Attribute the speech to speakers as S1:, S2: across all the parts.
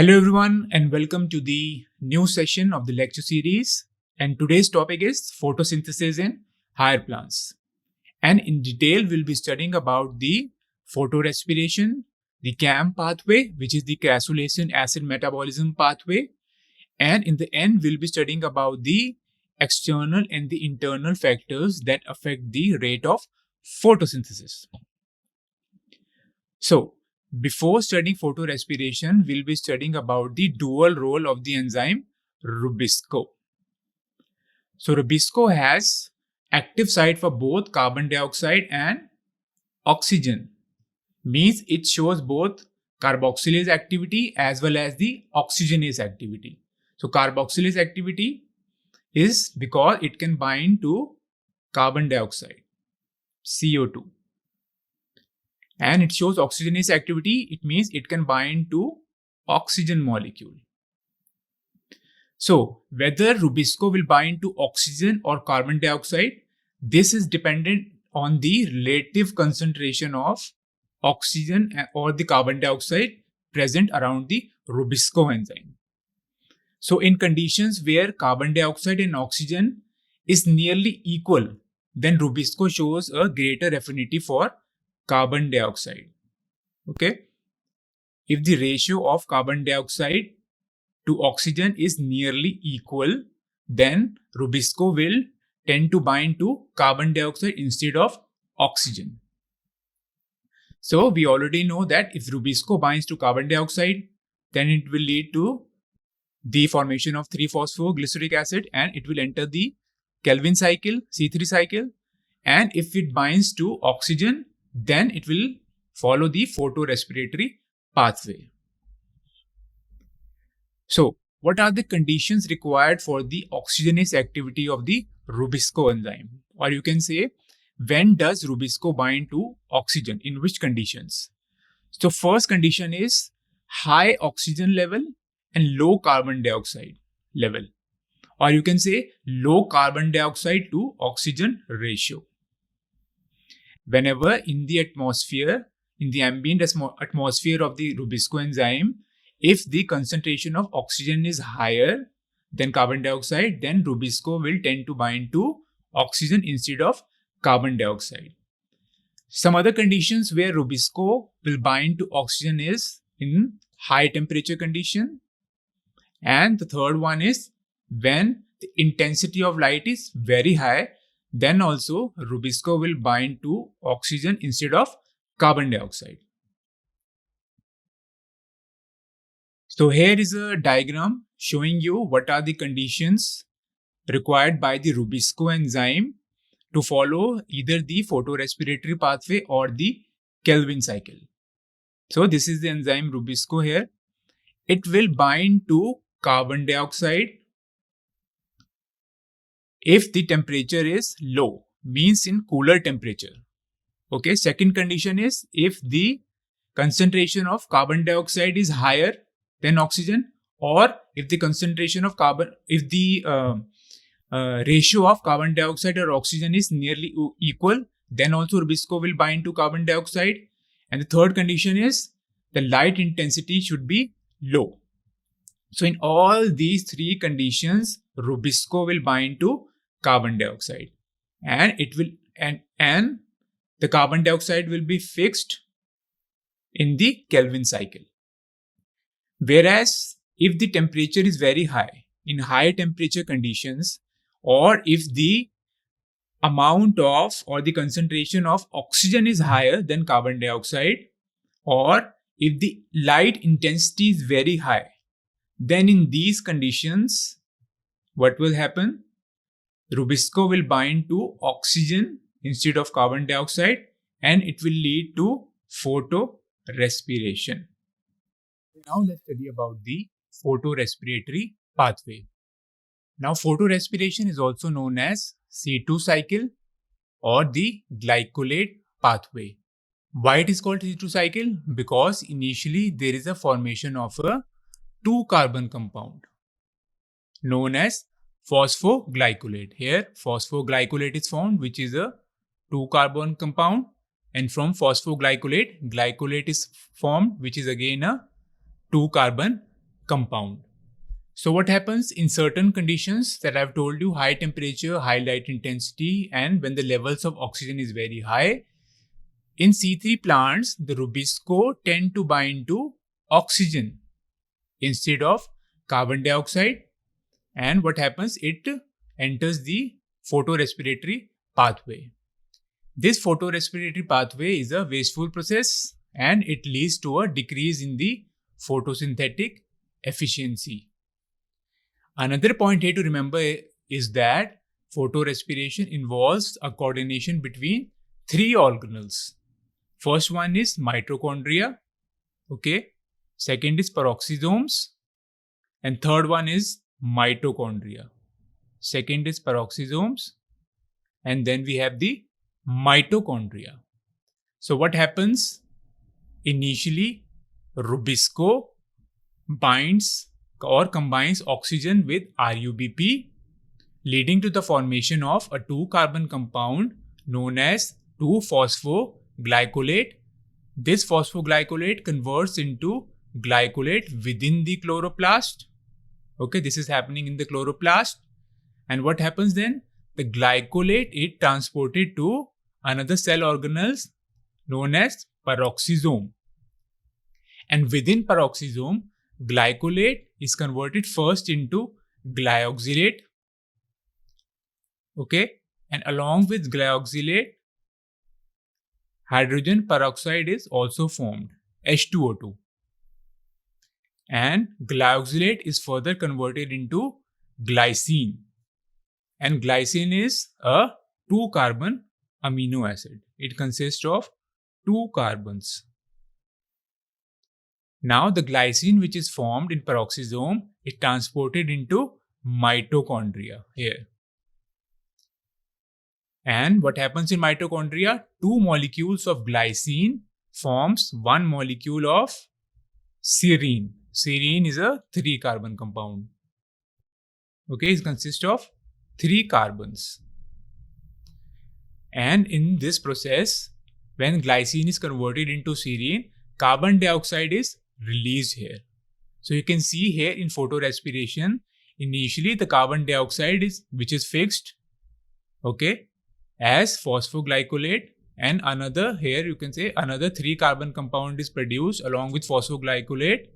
S1: Hello everyone and welcome to the new session of the lecture series, and today's topic is photosynthesis in higher plants. And in detail we'll be studying about the photorespiration, the CAM pathway, which is the crassulacean acid metabolism pathway, and in the end we'll be studying about the external and the internal factors that affect the rate of photosynthesis. So before studying photorespiration, we'll be studying about the dual role of the enzyme Rubisco. So Rubisco has active site for both carbon dioxide and oxygen. Means it shows both carboxylase activity as well as the oxygenase activity. So carboxylase activity is because it can bind to carbon dioxide, CO2. And it shows oxygenase activity, it means it can bind to oxygen molecule. So whether Rubisco will bind to oxygen or carbon dioxide, this is dependent on the relative concentration of oxygen or the carbon dioxide present around the Rubisco enzyme. So in conditions where carbon dioxide and oxygen is nearly equal, then Rubisco shows a greater affinity for carbon dioxide. Okay, if the ratio of carbon dioxide to oxygen is nearly equal, then Rubisco will tend to bind to carbon dioxide instead of oxygen. So we already know that if Rubisco binds to carbon dioxide, then it will lead to the formation of 3-phosphoglyceric acid and it will enter the Calvin cycle, C3 cycle. And if it binds to oxygen, then it will follow the photorespiratory pathway. So, what are the conditions required for the oxygenase activity of the Rubisco enzyme? Or you can say, when does Rubisco bind to oxygen? In which conditions? So, first condition is high oxygen level and low carbon dioxide level. Or you can say low carbon dioxide to oxygen ratio. Whenever in the atmosphere, in the ambient atmosphere of the Rubisco enzyme, if the concentration of oxygen is higher than carbon dioxide, then Rubisco will tend to bind to oxygen instead of carbon dioxide. Some other conditions where Rubisco will bind to oxygen is in high temperature condition. And the third one is when the intensity of light is very high, then also Rubisco will bind to oxygen instead of carbon dioxide. So here is a diagram showing you what are the conditions required by the Rubisco enzyme to follow either the photorespiratory pathway or the Calvin cycle. So this is the enzyme Rubisco here. It will bind to carbon dioxide if the temperature is low, means in cooler temperature. Okay, second condition is if the concentration of carbon dioxide is higher than oxygen, or if the concentration of ratio of carbon dioxide or oxygen is nearly equal, then also Rubisco will bind to carbon dioxide. And the third condition is the light intensity should be low. So in all these three conditions, Rubisco will bind to carbon dioxide, and it will and the carbon dioxide will be fixed in the Calvin cycle. Whereas if the temperature is very high, in high temperature conditions, or if the amount of or the concentration of oxygen is higher than carbon dioxide, or if the light intensity is very high, then in these conditions, what will happen? Rubisco will bind to oxygen instead of carbon dioxide, and it will lead to photorespiration. Now let's study about the photorespiratory pathway. Now photorespiration is also known as C2 cycle or the glycolate pathway. Why it is called C2 cycle? Because initially there is a formation of a 2-carbon compound known as phosphoglycolate. Here phosphoglycolate is found, which is a 2-carbon compound, and from phosphoglycolate, glycolate is formed, which is again a 2-carbon compound. So what happens in certain conditions that I've told you, high temperature, high light intensity, and when the levels of oxygen is very high, in C3 plants, the rubisco tend to bind to oxygen instead of carbon dioxide. And what happens? It enters the photorespiratory pathway. This photorespiratory pathway is a wasteful process and it leads to a decrease in the photosynthetic efficiency. Another point here to remember is that photorespiration involves a coordination between three organelles. First one is mitochondria, okay. Second is peroxisomes, and third one is mitochondria. Second is peroxisomes, and then we have the mitochondria. So what happens? Initially, rubisco binds or combines oxygen with RUBP, leading to the formation of a 2-carbon compound known as 2-phosphoglycolate. This phosphoglycolate converts into glycolate within the chloroplast. Okay, this is happening in the chloroplast. And what happens then? The glycolate is transported to another cell organelles known as peroxisome. And within peroxisome, glycolate is converted first into glyoxylate. Okay, and along with glyoxylate, hydrogen peroxide is also formed, H2O2. And glyoxylate is further converted into glycine. And glycine is a 2-carbon amino acid. It consists of 2 carbons. Now the glycine which is formed in peroxisome is transported into mitochondria here. And what happens in mitochondria? 2 molecules of glycine forms 1 molecule of serine. Serine is a 3-carbon compound. Okay, it consists of 3 carbons. And in this process, when glycine is converted into serine, carbon dioxide is released here. So you can see here in photorespiration, initially the carbon dioxide which is fixed, okay, as phosphoglycolate, and another here you can say another 3-carbon compound is produced along with phosphoglycolate.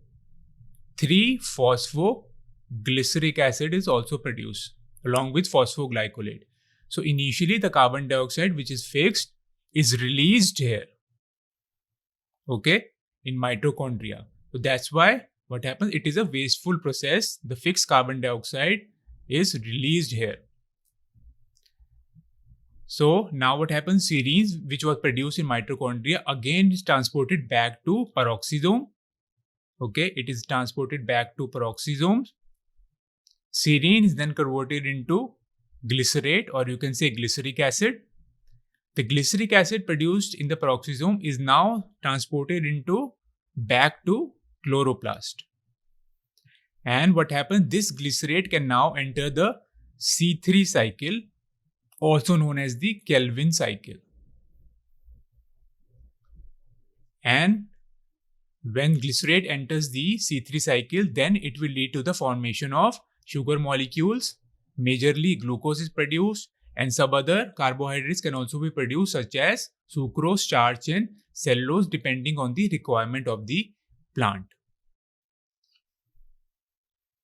S1: 3-phosphoglyceric acid is also produced along with phosphoglycolate. So initially the carbon dioxide which is fixed is released here, okay, in mitochondria. So that's why what happens, it is a wasteful process. The fixed carbon dioxide is released here. So now what happens, serine which was produced in mitochondria again is transported back to peroxisome. Okay, it is transported back to peroxisomes. Serine is then converted into glycerate, or you can say glyceric acid. The glyceric acid produced in the peroxisome is now transported back to chloroplast. And what happens, this glycerate can now enter the C3 cycle, also known as the Kelvin cycle. And when glycerate enters the C3 cycle, then it will lead to the formation of sugar molecules. Majorly glucose is produced, and some other carbohydrates can also be produced, such as sucrose, starch, and cellulose, depending on the requirement of the plant.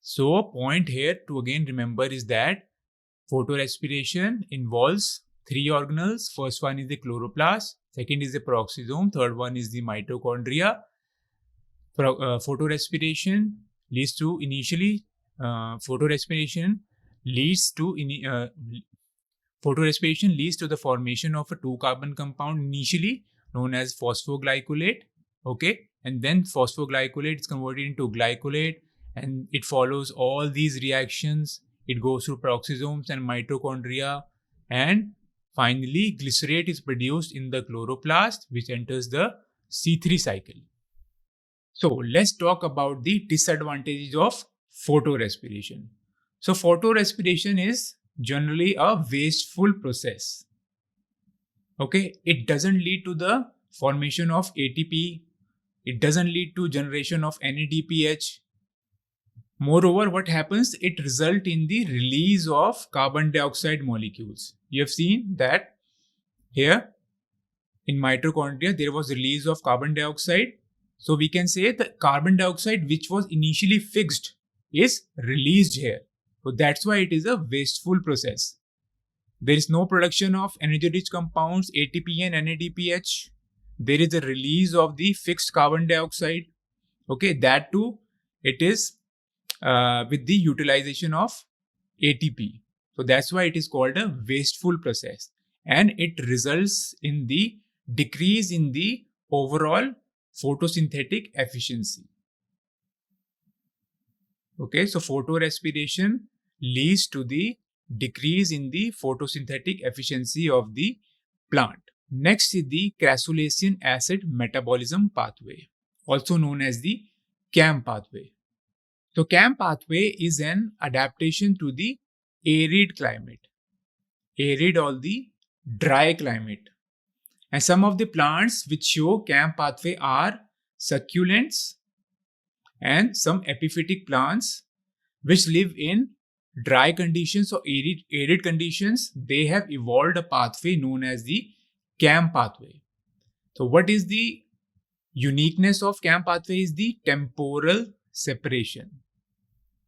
S1: So a point here to again remember is that photorespiration involves 3 organelles. First one is the chloroplast, second is the peroxisome, third one is the mitochondria. Photorespiration leads to the formation of a 2-carbon compound initially known as phosphoglycolate, okay, and then phosphoglycolate is converted into glycolate, and it follows all these reactions. It goes through peroxisomes and mitochondria, and finally glycerate is produced in the chloroplast, which enters the C3 cycle. So let's talk about the disadvantages of photorespiration. So photorespiration is generally a wasteful process. Okay, it doesn't lead to the formation of ATP. It doesn't lead to generation of NADPH. Moreover, what happens? It results in the release of carbon dioxide molecules. You have seen that here in mitochondria there was release of carbon dioxide. So we can say the carbon dioxide which was initially fixed is released here. So that's why it is a wasteful process. There is no production of energy-rich compounds ATP and NADPH. There is a release of the fixed carbon dioxide. Okay, that too, it is with the utilization of ATP. So that's why it is called a wasteful process, and it results in the decrease in the overall photosynthetic efficiency. Okay, so photorespiration leads to the decrease in the photosynthetic efficiency of the plant. Next is the crassulacean acid metabolism pathway, also known as the CAM pathway. So CAM pathway is an adaptation to the arid climate, arid or the dry climate. And some of the plants which show CAM pathway are succulents and some epiphytic plants which live in dry conditions or arid conditions. They have evolved a pathway known as the CAM pathway. So what is the uniqueness of CAM pathway? Is the temporal separation.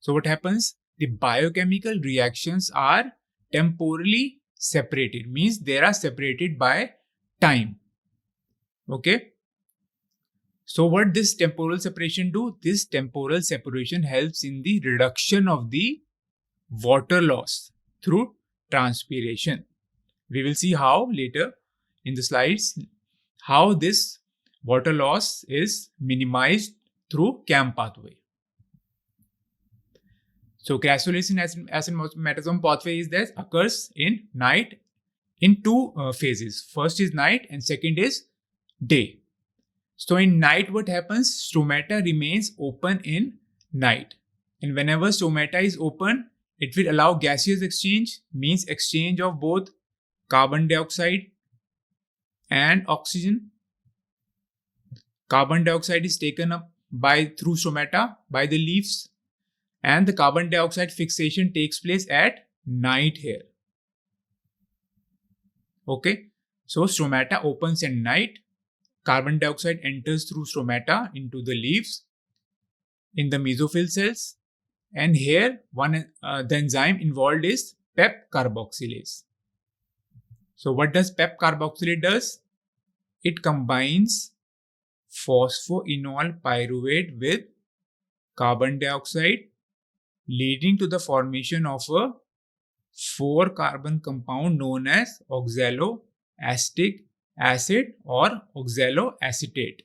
S1: So what happens? The biochemical reactions are temporally separated, means they are separated by time. Okay. So what this temporal separation do? This temporal separation helps in the reduction of the water loss through transpiration. We will see how later in the slides how this water loss is minimized through CAM pathway. So crassulacean acid metabolism pathway is that occurs in night in two phases. First is night and second is day. So in night what happens? Stomata remains open in night, and whenever stomata is open, it will allow gaseous exchange, means exchange of both carbon dioxide and oxygen. Carbon dioxide is taken up through stomata by the leaves, and the carbon dioxide fixation takes place at night here. Okay, so stomata opens at night. Carbon dioxide enters through stomata into the leaves in the mesophyll cells, and here the enzyme involved is PEP carboxylase. So what does PEP carboxylate does? It combines phosphoenol pyruvate with carbon dioxide, leading to the formation of a 4-carbon compound known as oxaloacetic acid or oxaloacetate.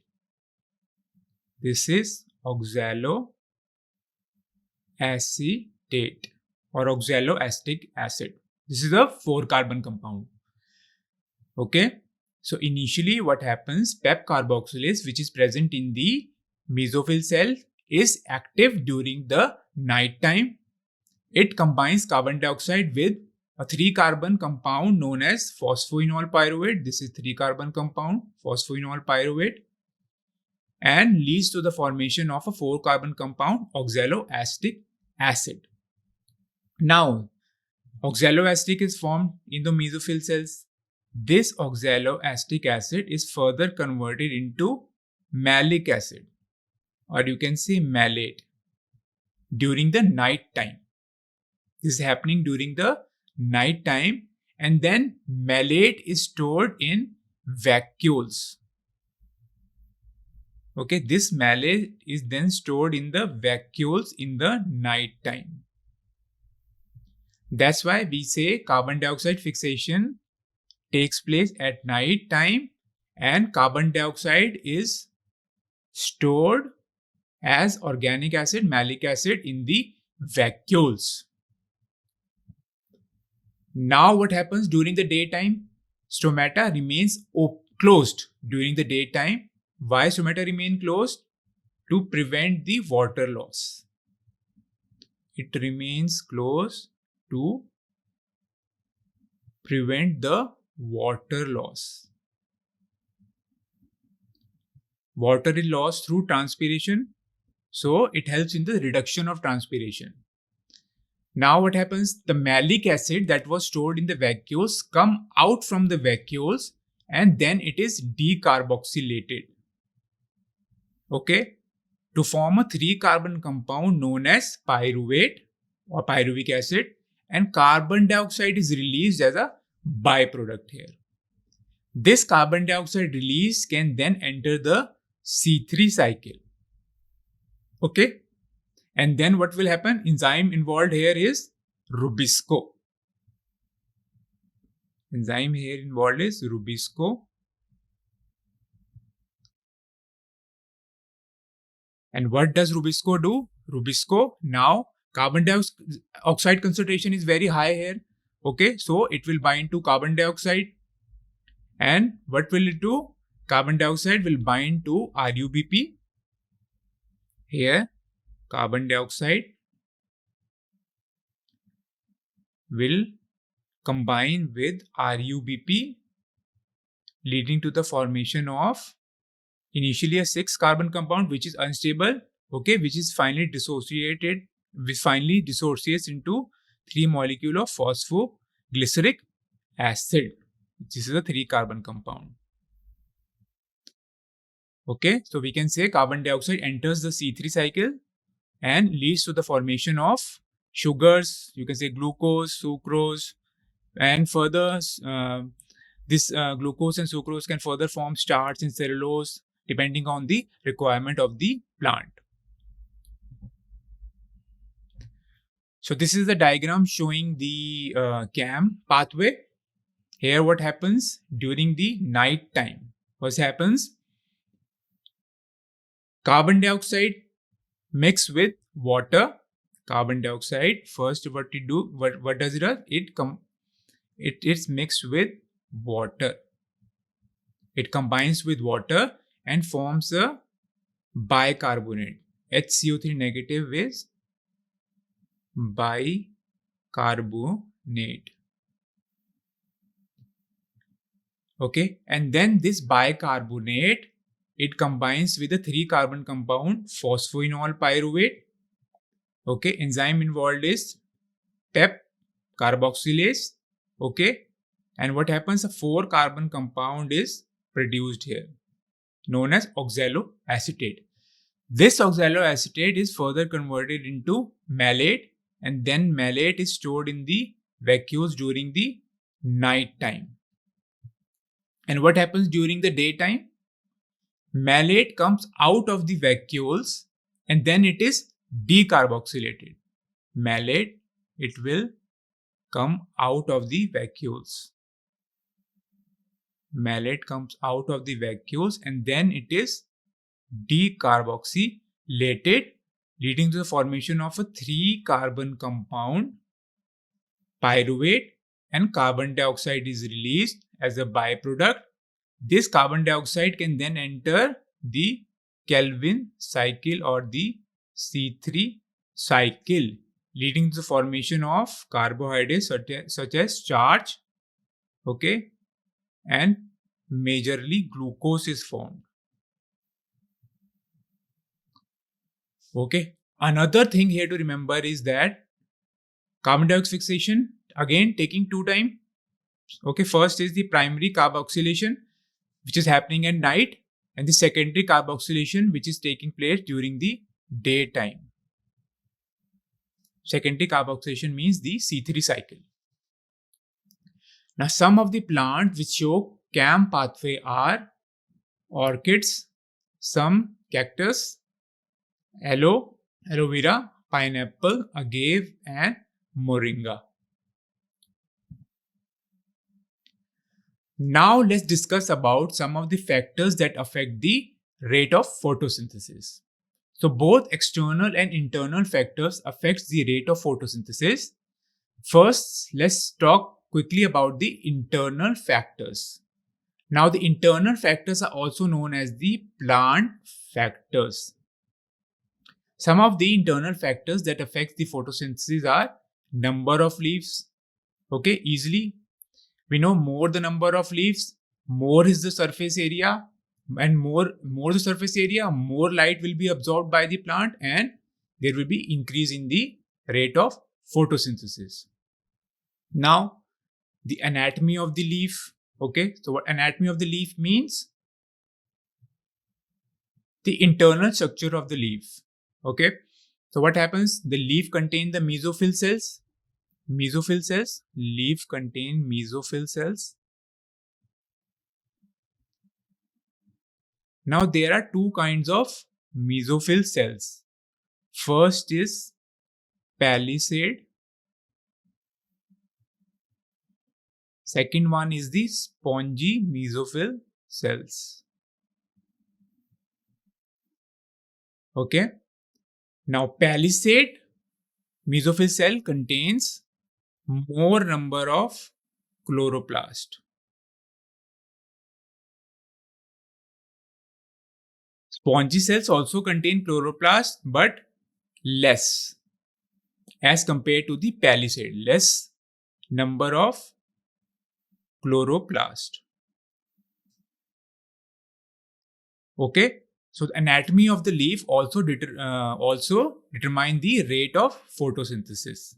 S1: This is oxaloacetate or oxaloacetic acid. This is a 4-carbon compound. Okay. So initially what happens? PEP carboxylase, which is present in the mesophyll cell, is active during the night time. It combines carbon dioxide with a 3-carbon compound known as phosphoenol pyruvate. This is 3-carbon compound, phosphoenol pyruvate, and leads to the formation of a 4-carbon compound, oxaloacetic acid. Now, oxaloacetic is formed in the mesophyll cells. This oxaloacetic acid is further converted into malic acid, or you can say malate, during the night time. This is happening during the night time, and then malate is stored in vacuoles. Okay, this malate is then stored in the vacuoles in the night time. That's why we say carbon dioxide fixation takes place at night time, and carbon dioxide is stored as organic acid, malic acid, in the vacuoles. Now what happens during the daytime? Stomata remains closed during the daytime. Why stomata remain closed? To prevent the water loss. It remains closed to prevent the water loss. Water is lost through transpiration, So it helps in the reduction of transpiration. Now what happens? The malic acid that was stored in the vacuoles come out from the vacuoles and then it is decarboxylated. Okay, to form a 3-carbon compound known as pyruvate or pyruvic acid, and carbon dioxide is released as a byproduct here. This carbon dioxide release can then enter the C3 cycle. Okay, and then what will happen? Enzyme involved here is Rubisco. Enzyme here involved is Rubisco. And what does Rubisco do? Rubisco, now carbon dioxide concentration is very high here. Okay, so it will bind to carbon dioxide. And what will it do? Carbon dioxide will bind to RUBP. Here, carbon dioxide will combine with RUBP, leading to the formation of initially a 6-carbon compound which is unstable, okay, which is finally dissociates into 3 molecule of phosphoglyceric acid. This is a 3-carbon compound. Okay, so we can say carbon dioxide enters the C3 cycle and leads to the formation of sugars, you can say glucose, sucrose, and further this glucose and sucrose can further form starch and cellulose depending on the requirement of the plant. So this is the diagram showing the CAM pathway. Here what happens during the night time? What happens? Carbon dioxide mix with water. Carbon dioxide, first what does it do? It is mixed with water. It combines with water and forms a bicarbonate. HCO3 negative is bicarbonate. Okay, and then this bicarbonate, it combines with a 3-carbon compound phosphoenol pyruvate. Okay, enzyme involved is PEP carboxylase. Okay, and what happens? A 4-carbon compound is produced here, known as oxaloacetate. This oxaloacetate is further converted into malate, and then malate is stored in the vacuoles during the night time. And what happens during the daytime? Malate comes out of the vacuoles and then it is decarboxylated. Malate, it will come out of the vacuoles. Malate comes out of the vacuoles and then it is decarboxylated, leading to the formation of a 3-carbon compound pyruvate, and carbon dioxide is released as a byproduct. This carbon dioxide can then enter the Kelvin cycle or the C3 cycle, leading to the formation of carbohydrates such as starch, okay, and majorly glucose is formed. Okay, another thing here to remember is that carbon dioxide fixation, again taking 2 time. Okay, first is the primary carboxylation, which is happening at night, and the secondary carboxylation, which is taking place during the daytime. Secondary carboxylation means the C3 cycle. Now, some of the plants which show CAM pathway are orchids, some cactus, aloe vera, pineapple, agave, and moringa. Now let's discuss about some of the factors that affect the rate of photosynthesis. So both external and internal factors affects the rate of photosynthesis. First, let's talk quickly about the internal factors. Now the internal factors are also known as the plant factors. Some of the internal factors that affect the photosynthesis are number of leaves. Okay, easily we know more the number of leaves, more is the surface area, and more the surface area, more light will be absorbed by the plant, and there will be increase in the rate of photosynthesis. Now, the anatomy of the leaf. Okay, so what anatomy of the leaf means? The internal structure of the leaf. Okay, so what happens? The leaf contain the mesophyll cells. Mesophyll cells. Leaf contain mesophyll cells. Now there are two kinds of mesophyll cells. First is palisade. Second one is the spongy mesophyll cells. Okay. Now palisade mesophyll cell contains more number of chloroplast. Spongy cells also contain chloroplast, but less as compared to the palisade. Less number of chloroplast. Okay, so the anatomy of the leaf also determine the rate of photosynthesis.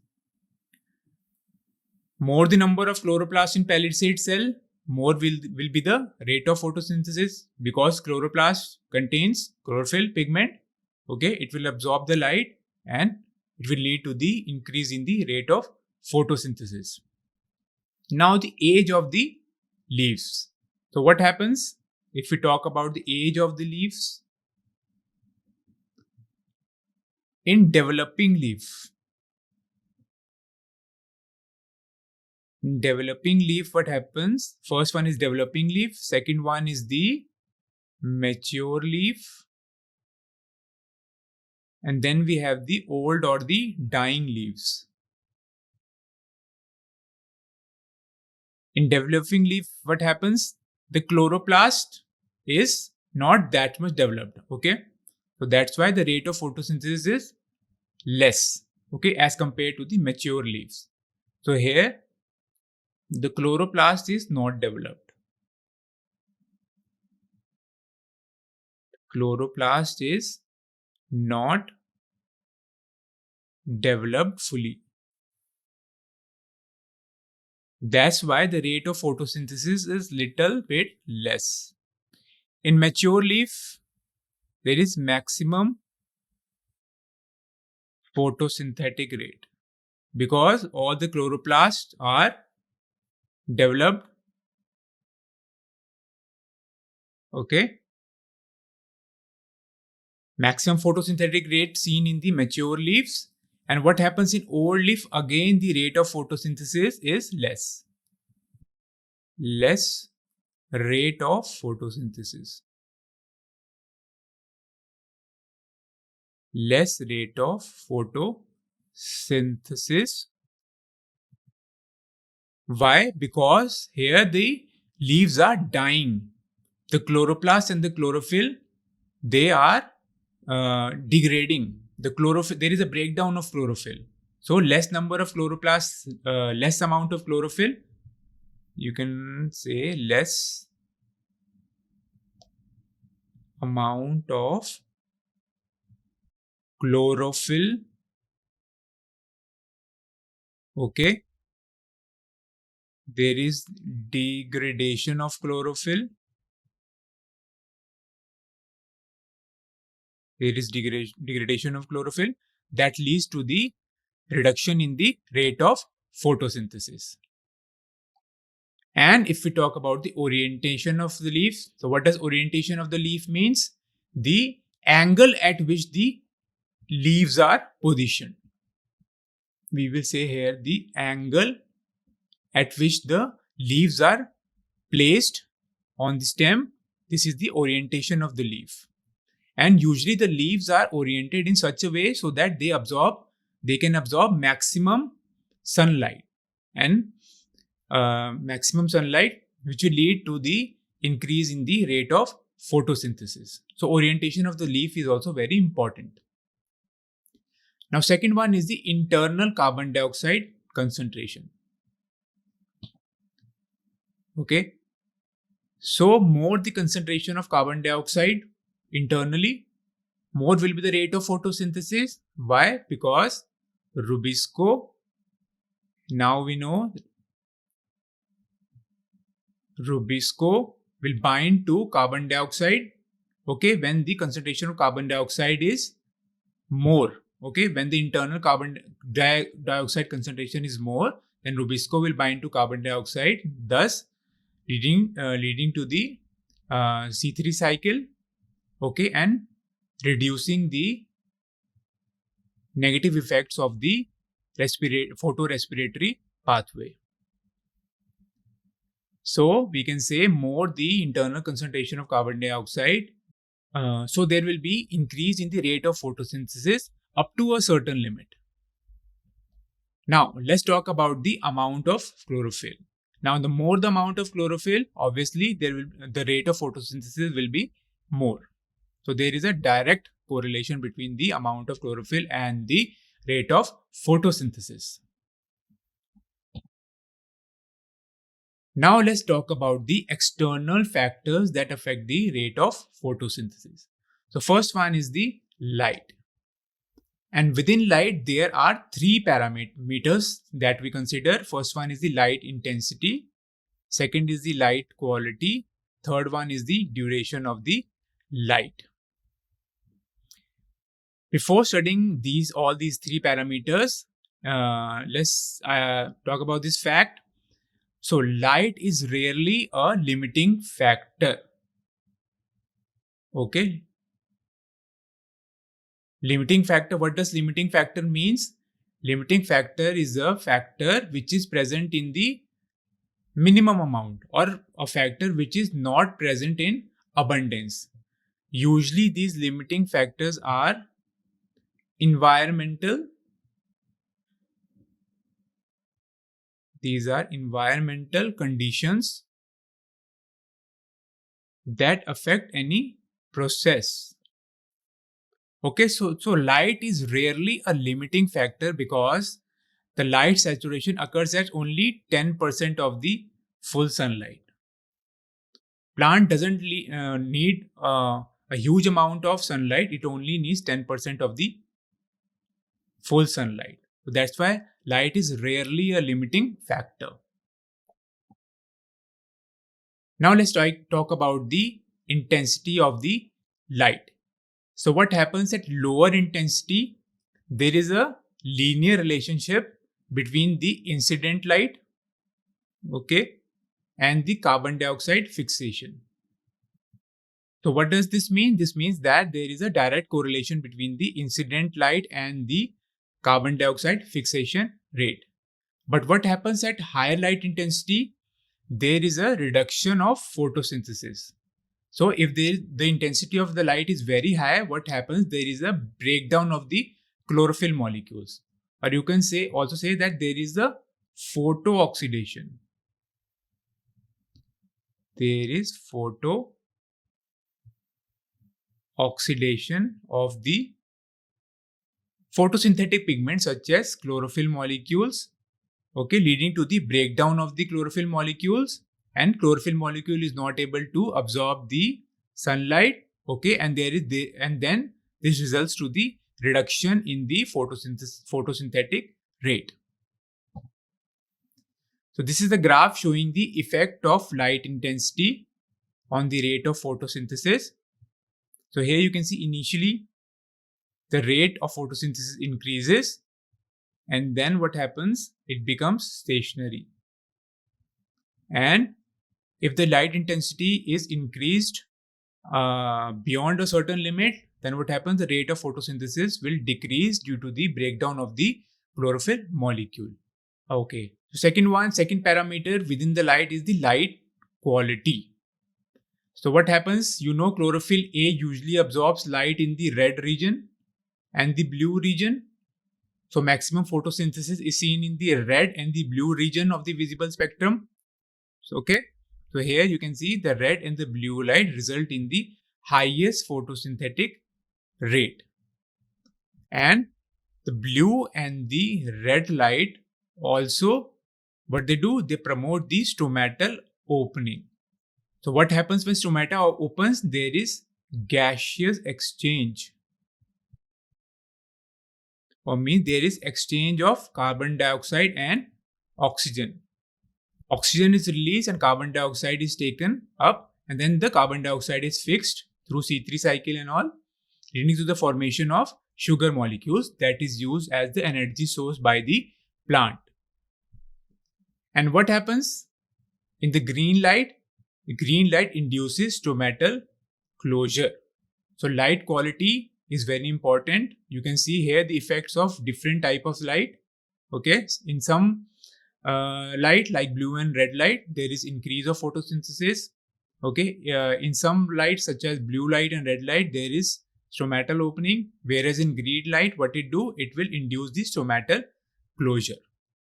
S1: More the number of chloroplast in palisade cell, more will be the rate of photosynthesis, because chloroplast contains chlorophyll pigment. Okay, it will absorb the light and it will lead to the increase in the rate of photosynthesis. Now the age of the leaves. So what happens if we talk about the age of the leaves? In developing leaf. In developing leaf, what happens? First one is developing leaf. Second one is the mature leaf. And then we have the old or the dying leaves. In developing leaf, what happens? The chloroplast is not that much developed. Okay. So that's why the rate of photosynthesis is less. Okay. As compared to the mature leaves. So here, the chloroplast is not developed. Chloroplast is not developed fully. That's why the rate of photosynthesis is little bit less. In mature leaf, there is maximum photosynthetic rate because all the chloroplasts are developed. Okay. Maximum photosynthetic rate seen in the mature leaves. And what happens in old leaf? Again, the rate of photosynthesis is less. Less rate of photosynthesis. Less rate of photosynthesis. Why? Because here the leaves are dying. The chloroplast and the chlorophyll, they are degrading. The chlorophyll, there is a breakdown of chlorophyll. So less number of chloroplasts, less amount of chlorophyll. You can say less amount of chlorophyll. Okay. There is degradation of chlorophyll. There is degradation of chlorophyll that leads to the reduction in the rate of photosynthesis. And if we talk about the orientation of the leaf, so what does orientation of the leaf means? The angle at which the leaves are positioned. We will say here the angle at which the leaves are placed on the stem. This is the orientation of the leaf. And usually the leaves are oriented in such a way so that they can absorb maximum sunlight, and maximum sunlight, which will lead to the increase in the rate of photosynthesis. So orientation of the leaf is also very important. Now second one is the internal carbon dioxide concentration. Okay. So more the concentration of carbon dioxide internally, more will be the rate of photosynthesis. Why? Because Rubisco, now we know Rubisco will bind to carbon dioxide, okay, when the concentration of carbon dioxide is more, okay, when the internal carbon dioxide concentration is more, then Rubisco will bind to carbon dioxide, thus leading to the C3 cycle, okay, and reducing the negative effects of the photorespiratory pathway. So we can say more the internal concentration of carbon dioxide, so there will be increase in the rate of photosynthesis up to a certain limit. Now let's talk about the amount of chlorophyll. Now the more the amount of chlorophyll, obviously the rate of photosynthesis will be more. So there is a direct correlation between the amount of chlorophyll and the rate of photosynthesis. Now let's talk about the external factors that affect the rate of photosynthesis. So first one is the light. And within light, there are three parameters that we consider. First one is the light intensity. Second is the light quality. Third one is the duration of the light. Before studying all these three parameters, let's talk about this fact. So light is rarely a limiting factor. Okay. Limiting factor, what does limiting factor means? Limiting factor is a factor which is present in the minimum amount, or a factor which is not present in abundance. Usually these limiting factors are environmental. These are environmental conditions that affect any process. Okay, so light is rarely a limiting factor because the light saturation occurs at only 10% of the full sunlight. Plant doesn't need a huge amount of sunlight. It only needs 10% of the full sunlight. So that's why light is rarely a limiting factor. Now let's talk about the intensity of the light. So what happens at lower intensity? There is a linear relationship between the incident light, okay, and the carbon dioxide fixation. So what does this mean? This means that there is a direct correlation between the incident light and the carbon dioxide fixation rate. But what happens at higher light intensity? There is a reduction of photosynthesis. So if the intensity of the light is very high, what happens? There is a breakdown of the chlorophyll molecules. Or you can also say that there is a photooxidation. There is photooxidation of the photosynthetic pigments such as chlorophyll molecules, okay, leading to the breakdown of the chlorophyll molecules, and chlorophyll molecule is not able to absorb the sunlight, okay, and then this results to the reduction in the photosynthetic rate. So this is the graph showing the effect of light intensity on the rate of photosynthesis. So here you can see initially the rate of photosynthesis increases, and then what happens? It becomes stationary. And if the light intensity is increased beyond a certain limit, then what happens? The rate of photosynthesis will decrease due to the breakdown of the chlorophyll molecule. Okay. So second parameter within the light is the light quality. So what happens? Chlorophyll A usually absorbs light in the red region and the blue region. So maximum photosynthesis is seen in the red and the blue region of the visible spectrum. So here you can see the red and the blue light result in the highest photosynthetic rate. And the blue and the red light also, what they do? They promote the stomatal opening. So what happens when stomata opens? There is gaseous exchange, or means there is exchange of carbon dioxide and oxygen. Oxygen is released and carbon dioxide is taken up, and then the carbon dioxide is fixed through C3 cycle and all, leading to the formation of sugar molecules that is used as the energy source by the plant. And what happens in the green light? The green light induces stomatal closure. So light quality is very important. You can see here the effects of different type of light. Okay, in some light like blue and red light, there is increase of photosynthesis. Okay, in some light such as blue light and red light, there is stomatal opening, whereas in green light, what it do? It will induce the stomatal closure.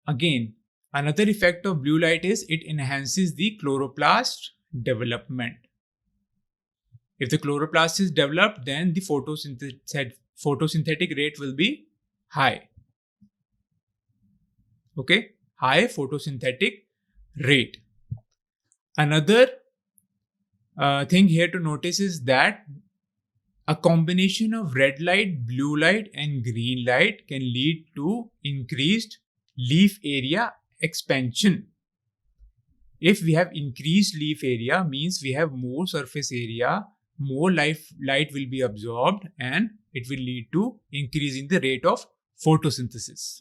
S1: Again, another effect of blue light is it enhances the chloroplast development. If the chloroplast is developed, then the photosynthetic rate will be high. Okay, high photosynthetic rate. Another thing here to notice is that a combination of red light, blue light, and green light can lead to increased leaf area expansion. If we have increased leaf area, means we have more surface area, more light will be absorbed, and it will lead to increase in the rate of photosynthesis.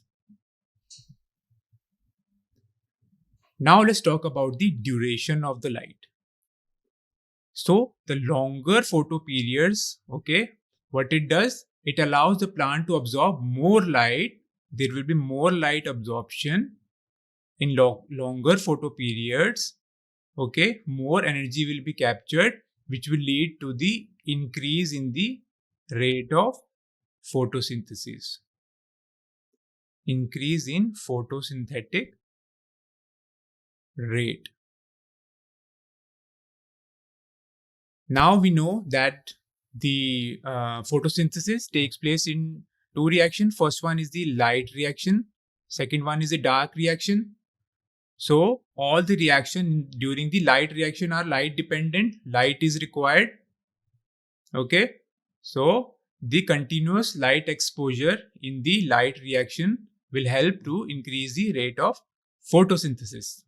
S1: Now let's talk about the duration of the light. So the longer photo periods, okay, what it does, it allows the plant to absorb more light. There will be more light absorption in longer photo periods. Okay, more energy will be captured, which will lead to the increase in the rate of photosynthesis. Increase in photosynthetic rate. Now we know that the photosynthesis takes place in two reactions. First one is the light reaction. Second one is the dark reaction. So all the reaction during the light reaction are light dependent. Light is required. Okay. So the continuous light exposure in the light reaction will help to increase the rate of photosynthesis.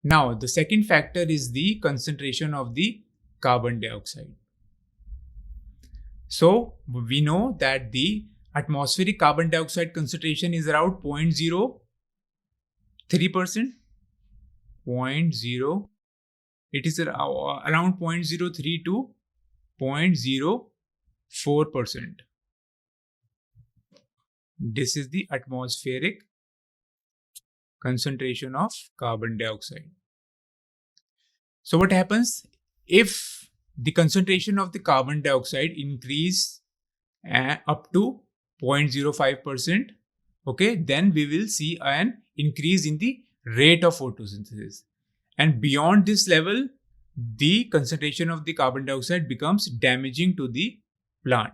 S1: Now, the second factor is the concentration of the carbon dioxide. So, we know that the atmospheric carbon dioxide concentration is around 0.03%. 0.0. It is around 0.03 to 0.04%. This is the atmospheric concentration of carbon dioxide. So what happens if the concentration of the carbon dioxide increase up to 0.05%? Okay, then we will see an increase in the rate of photosynthesis. And beyond this level, the concentration of the carbon dioxide becomes damaging to the plant.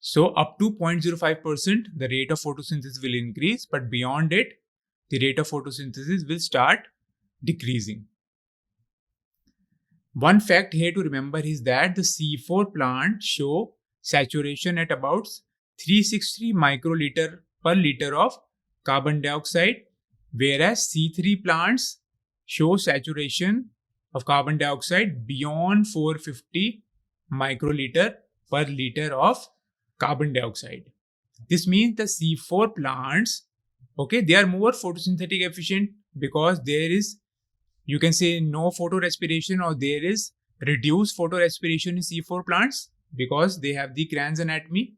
S1: So up to 0.05%, the rate of photosynthesis will increase, but beyond it, the rate of photosynthesis will start decreasing. One fact here to remember is that the C4 plants show saturation at about 360 microliter per liter of carbon dioxide, whereas C3 plants show saturation of carbon dioxide beyond 450 microliter per liter of carbon dioxide. This means the C4 plants, okay, they are more photosynthetic efficient because there is, you can say, no photorespiration, or there is reduced photorespiration in C4 plants because they have the Kranz anatomy.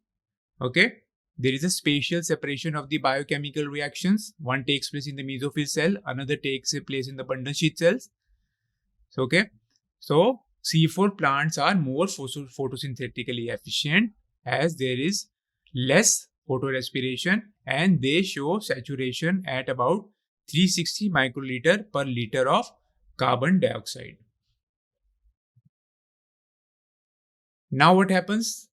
S1: Okay, there is a spatial separation of the biochemical reactions. One takes place in the mesophyll cell, another takes place in the bundle sheath cells. Okay, so C4 plants are more photosynthetically efficient as there is less photorespiration, and they show saturation at about 360 microliter per liter of carbon dioxide. Now what happens?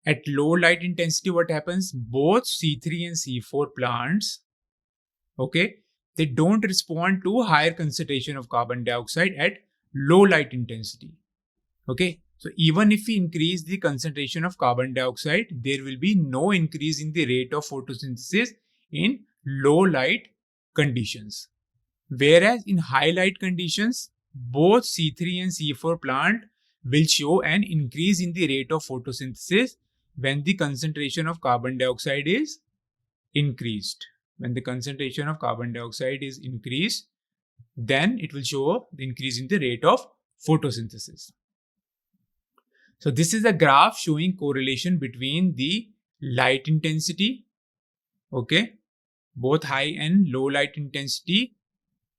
S1: At low light intensity, what happens? Both C3 and C4 plants, okay, they don't respond to higher concentration of carbon dioxide at low light intensity. Okay, so even if we increase the concentration of carbon dioxide, there will be no increase in the rate of photosynthesis in low light conditions. Whereas in high light conditions, both C3 and C4 plant will show an increase in the rate of photosynthesis when the concentration of carbon dioxide is increased. When the concentration of carbon dioxide is increased, then it will show the increase in the rate of photosynthesis. So this is a graph showing correlation between the light intensity, okay, both high and low light intensity,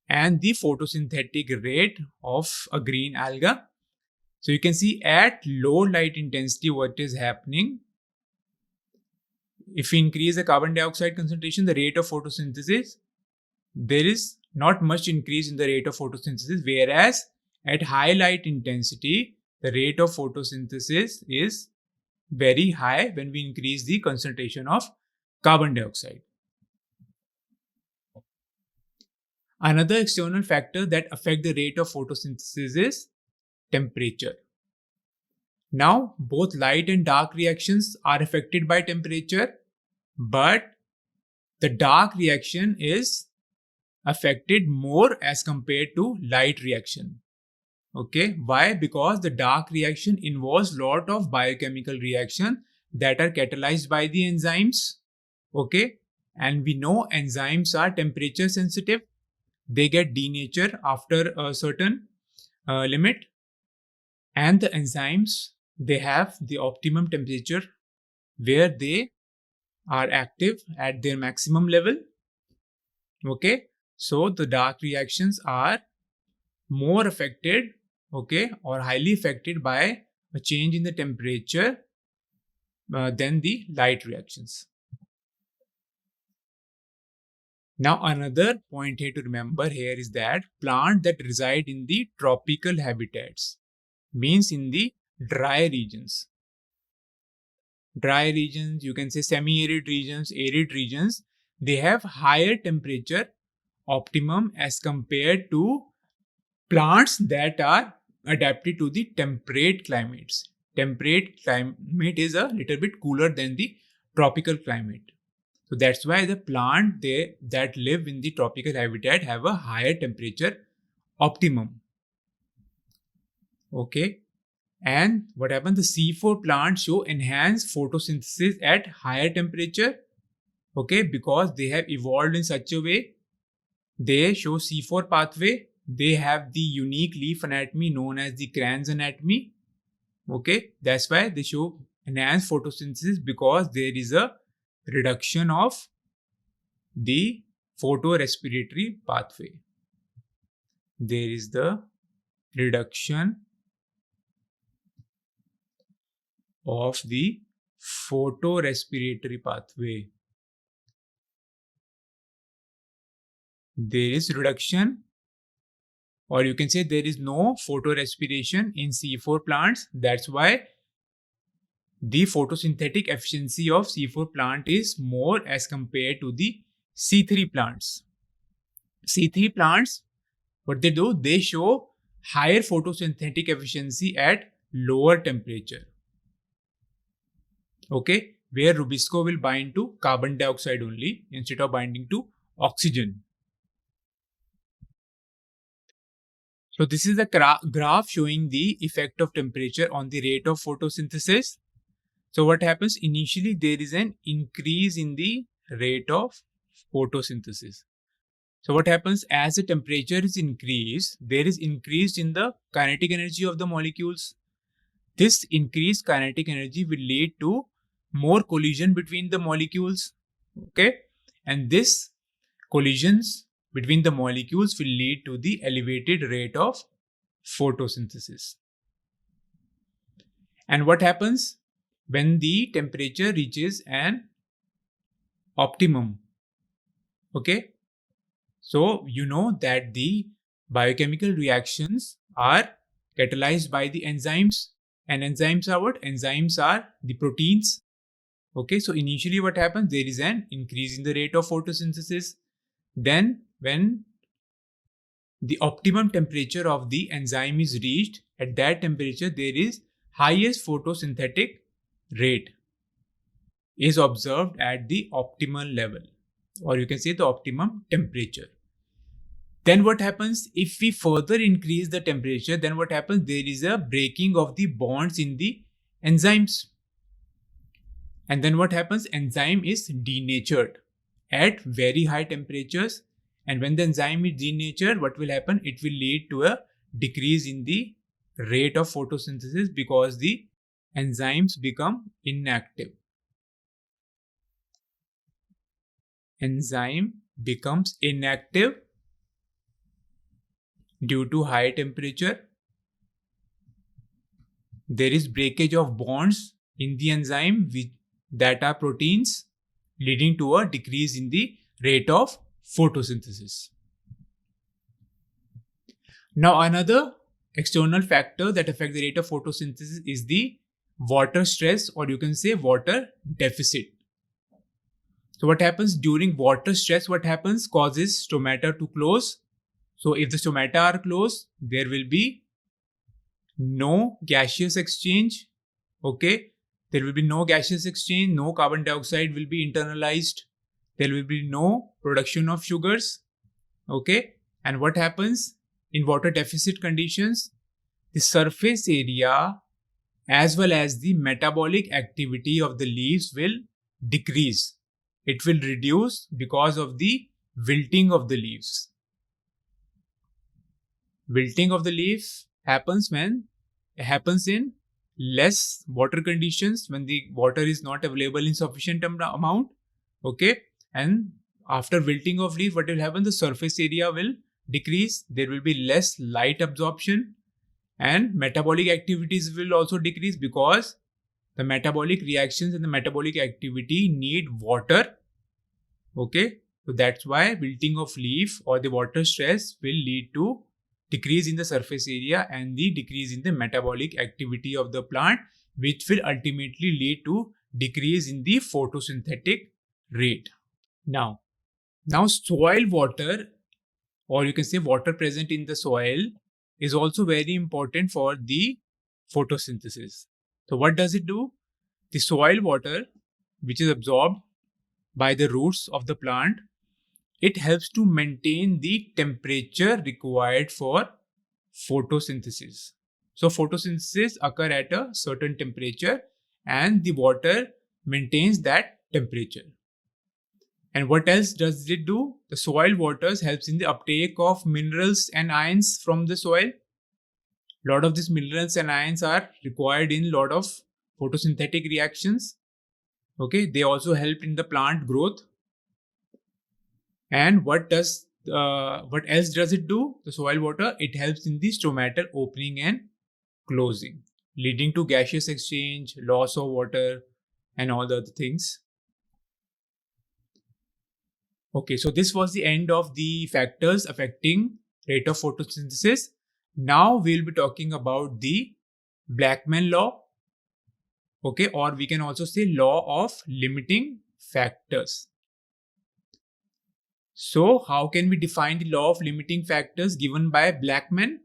S1: and the photosynthetic rate of a green alga. So you can see at low light intensity what is happening. If we increase the carbon dioxide concentration, the rate of photosynthesis, there is not much increase in the rate of photosynthesis, whereas at high light intensity, the rate of photosynthesis is very high when we increase the concentration of carbon dioxide. Another external factor that affects the rate of photosynthesis is temperature. Now, both light and dark reactions are affected by temperature, but the dark reaction is affected more as compared to light reaction. Okay, why? Because the dark reaction involves lot of biochemical reaction that are catalyzed by the enzymes. Okay, and we know enzymes are temperature sensitive. They get denatured after a certain limit, and the enzymes, they have the optimum temperature where they are active at their maximum level. Okay, so the dark reactions are more affected, okay, or highly affected by a change in the temperature than the light reactions. Now, another point here to remember here is that plants that reside in the tropical habitats, means in the dry regions. Dry regions, you can say semi-arid regions, arid regions, they have higher temperature optimum as compared to plants that are adapted to the temperate climates. Temperate climate is a little bit cooler than the tropical climate. So that's why the plant that live in the tropical habitat have a higher temperature optimum. Okay. And what happens? The C4 plants show enhanced photosynthesis at higher temperature. Okay, because they have evolved in such a way. They show C4 pathway. They have the unique leaf anatomy known as the Cran's anatomy. Okay, that's why they show enhanced photosynthesis, because there is a reduction of the photorespiratory pathway. There is the reduction of the photorespiratory pathway. There is reduction, or you can say there is no photorespiration in C4 plants. That's why the photosynthetic efficiency of C4 plant is more as compared to the C3 plants. C3 plants, what they do, they show higher photosynthetic efficiency at lower temperature. Okay, where rubisco will bind to carbon dioxide only instead of binding to oxygen. So this is a graph showing the effect of temperature on the rate of photosynthesis. So what happens? Initially, there is an increase in the rate of photosynthesis. So what happens? As the temperature is increased, there is increase in the kinetic energy of the molecules. This increased kinetic energy will lead to more collision between the molecules. Okay, and this collisions between the molecules will lead to the elevated rate of photosynthesis. And what happens when the temperature reaches an optimum? Okay, so you know that the biochemical reactions are catalyzed by the enzymes, and enzymes are what? Enzymes are the proteins. Okay, so initially what happens? There is an increase in the rate of photosynthesis. Then when the optimum temperature of the enzyme is reached. At that temperature, there is highest photosynthetic rate is observed at the optimal level, or you can say the optimum temperature. Then what happens if we further increase the temperature? Then what happens? There is a breaking of the bonds in the enzymes. And then what happens? Enzyme is denatured at very high temperatures. And when the enzyme is denatured, what will happen? It will lead to a decrease in the rate of photosynthesis because the enzymes become inactive. Enzyme becomes inactive due to high temperature. There is breakage of bonds in the enzyme that are proteins, leading to a decrease in the rate of photosynthesis. Now, another external factor that affects the rate of photosynthesis is the water stress, or you can say water deficit. So what happens during water stress? What happens? Causes stomata to close. So if the stomata are closed, there will be no gaseous exchange. Okay, there will be no gaseous exchange, no carbon dioxide will be internalized. There will be no production of sugars. Okay, and what happens in water deficit conditions? The surface area as well as the metabolic activity of the leaves will decrease. It will reduce because of the wilting of the leaves. Wilting of the leaf happens when it happens in less water conditions, when the water is not available in sufficient amount. Okay, and after wilting of leaf, what will happen? The surface area will decrease. There will be less light absorption, and metabolic activities will also decrease because the metabolic reactions and the metabolic activity need water. Okay, so that's why wilting of leaf or the water stress will lead to decrease in the surface area and the decrease in the metabolic activity of the plant, which will ultimately lead to decrease in the photosynthetic rate. Now soil water, or you can say water present in the soil, is also very important for the photosynthesis. So what does it do? The soil water, which is absorbed by the roots of the plant, it helps to maintain the temperature required for photosynthesis. So photosynthesis occurs at a certain temperature and the water maintains that temperature. And what else does it do? The soil waters helps in the uptake of minerals and ions from the soil. A lot of these minerals and ions are required in a lot of photosynthetic reactions. Okay, they also help in the plant growth. And what else does it do? The soil water, it helps in the stomatal opening and closing, leading to gaseous exchange, loss of water, and all the other things. Okay, so this was the end of the factors affecting rate of photosynthesis. Now we'll be talking about the Blackman law. Okay, or we can also say law of limiting factors. So how can we define the law of limiting factors given by Blackman?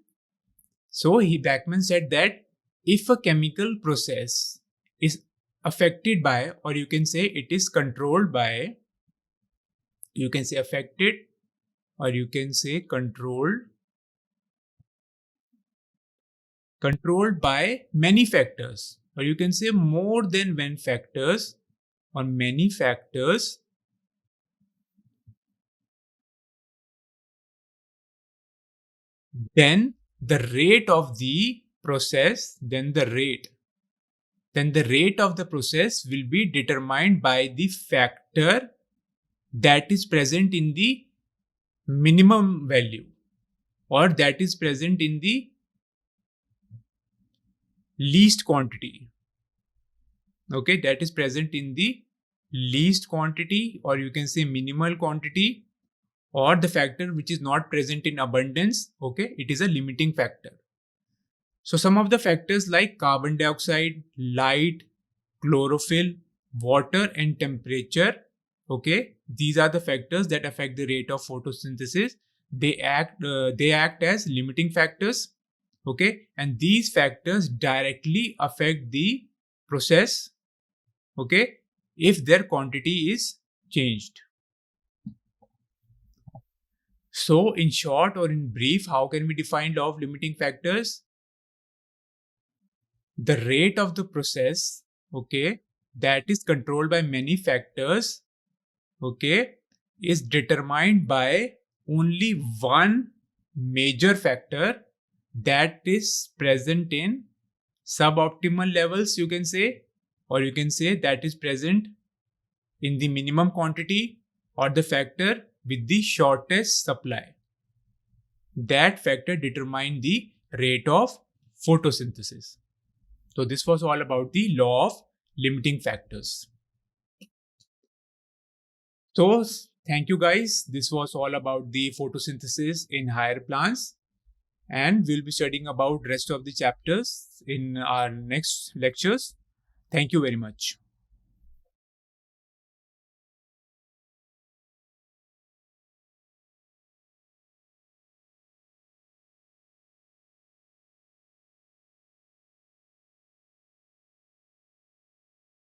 S1: So Blackman said that if a chemical process is affected by, or you can say it is controlled by, you can say affected, or you can say controlled by many factors, or you can say more than one factors or many factors, then the rate of the process, then the rate of the process will be determined by the factor that is present in the minimum value, or that is present in the least quantity. Okay, that is present in the least quantity, or you can say minimal quantity, or the factor which is not present in abundance. Okay, it is a limiting factor. So some of the factors like carbon dioxide, light, chlorophyll, water, and temperature, okay, these are the factors that affect the rate of photosynthesis. They act as limiting factors. Okay, and these factors directly affect the process. Okay, if their quantity is changed. So in short or in brief, how can we define law of limiting factors? The rate of the process, okay, that is controlled by many factors, okay, is determined by only one major factor that is present in suboptimal levels, you can say, or you can say that is present in the minimum quantity, or the factor with the shortest supply. That factor determines the rate of photosynthesis. So this was all about the law of limiting factors. So thank you guys. This was all about the photosynthesis in higher plants, and we'll be studying about rest of the chapters in our next lectures. Thank you very much.